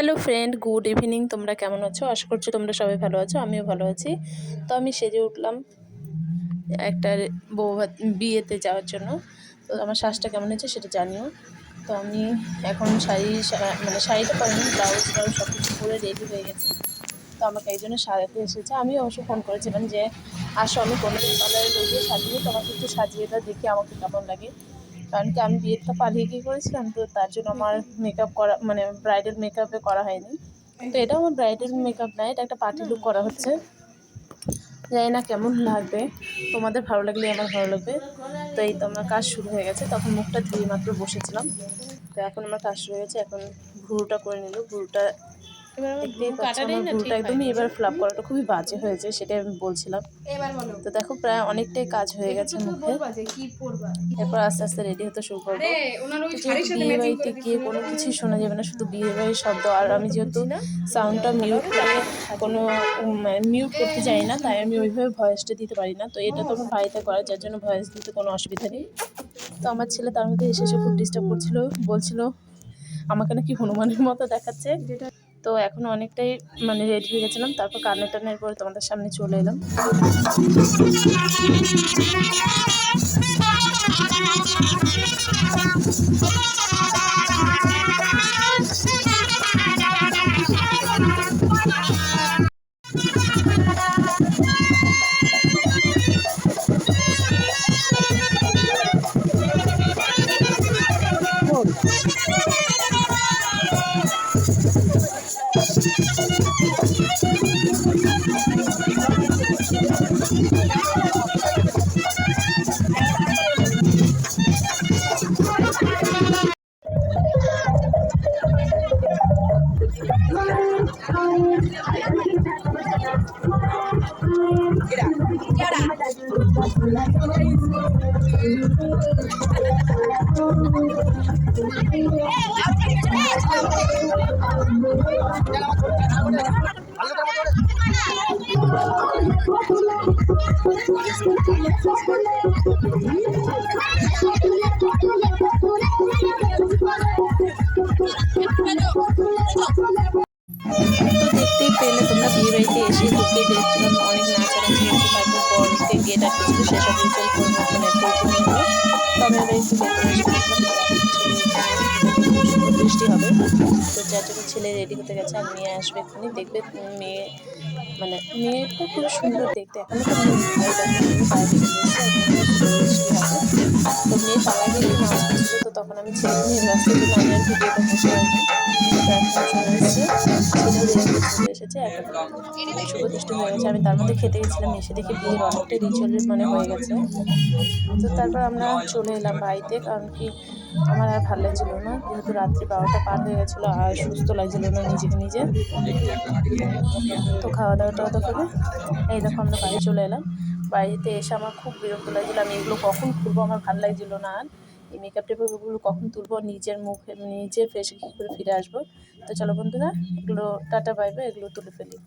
Hello friend, good evening. তোমরা কেমন আছো? আশা করছি তোমরা সবাই ভালো আছো, আমিও ভালো আছি। তো আমি সেজে উঠলাম একটা বিয়েতে যাওয়ার জন্য। তো আমার শ্বাসটা কেমন হয়েছে সেটা জানিও। তো আমি এখন শাড়িটা পরিনি, ব্লাউজ সব কিছু পরে রেডি হয়ে গেছি। তো আমাকে একজনের সাজাতে এসেছে। আমি অবশ্য ফোন করেছিলাম যে আসো, আমি কোনোদিন কালারে রোজে সাজিয়ে তোমাকে একটু সাজিয়ে দাও, দেখি আমাকে কেমন লাগে। কারণ কি আমি বিয়েটা পালিয়ে গিয়ে করেছিলাম, তো তার জন্য আমার মেকআপ করা ব্রাইডাল মেকআপে করা হয়নি। তো এটা আমার ব্রাইডাল মেকআপ না, এটা একটা পার্টি লুক করা হচ্ছে। জানি না কেমন লাগবে, তোমাদের ভালো লাগলে আমার ভালো লাগবে। তো এই তো আমার কাজ শুরু হয়ে গেছে। তখন মুখটা ধুয়ে মাত্র বসেছিলাম, তো এখন আমার কাজ শুরু হয়ে গেছে। এখন ভুরুটা করে নিল। ভুরুটা দেখতেই পাচ্ছ, আমার ভুরুটা একদমই এবার ফ্লাপ করাটা খুবই বাজে হয়েছে, সেটাই আমি বলছিলাম। তো দেখো প্রায় অনেকটাই কাজ হয়ে গেছে মুখে। এরপর আস্তে আস্তে রেডি হতে শুরু করবো। তো যেহেতু বিয়ে বাড়িতে গিয়ে কোনো কিছুই শোনা যাবে না, শুধু বিয়ে বাড়ির শব্দ। আর আমি যেহেতু সাউন্ডটা মিউট করে কোনো মিউট করতে জানি না, তাই আমি ওইভাবে ভয়েসটা দিতে পারি না। তো এটা তো আমার বাড়িতে করা, যার জন্য ভয়েস দিতে কোনো অসুবিধা নেই। তো আমার ছেলে তার মধ্যে এসে খুব ডিস্টার্ব করছিল, বলছিল আমাকে নাকি হনুমানের মতো দেখাচ্ছে। তো এখন অনেকটাই রেডি হয়ে গেছিলাম। তারপর কান্না টান্নার পরে তোমাদের সামনে চলে এলাম। দেখতেই পেলে তোমরা, বিয়ে বাড়িতে এসে ঢুকে দেখছিলাম অনেক নাচানাচি হচ্ছে। তারপর বরকে গেট আটকেছিল, সেসব রিচুয়াল পরিপূর্ণ হলো। তো আমি এবার একটু ডেকোরেশন শুভ দৃষ্টি হবে। তো যার জন্য ছেলে রেডি হতে গেছে, আর মেয়ে আসবে এক্ষুনি। দেখবে মেয়ে মেয়েটা খুব সুন্দর দেখতে। এখনো তো মেয়ে ভাই তো মেয়ে পালা গিয়ে নাচ করছিল। তো তখন আমি ছেলেকে নিয়ে রাস্তার জন্য আমি আর ভিডিওটা করতে পারিনি। তো এখন চলে এসেছে, ছেলেও দেখতে চলে এসেছে। এখন শুভ দৃষ্টি হয়ে গেছে। আমি তার মধ্যে খেতে গেছিলাম, এসে দেখে বিয়ের অনেকটা রিচুয়ালের হয়ে গেছে। তো তারপর আমরা চলে এলাম বাড়িতে। কারণ কি আমার আর ভালো লাগছিল না, যেহেতু রাত্রি 12টা পার হয়ে গেছিলো, আর সুস্থ লাগছিল না নিজেকে নিজে। তো খাওয়া দাওয়া করে এই দেখো আমরা বাড়ি চলে এলাম। বাড়িতে এসে আমার খুব বিরক্ত লাগছিল। আমি এগুলো কখন খুলবো, আমার ভালো লাগছিল না। আর এই মেকআপ টেপগুলো কখন তুলবো, নিজের মুখে নিজের ফেসে কী করে ফিরে আসবো। তো চলো বন্ধুরা, এগুলো টাটা বাই বাই, এগুলো তুলে ফেলি।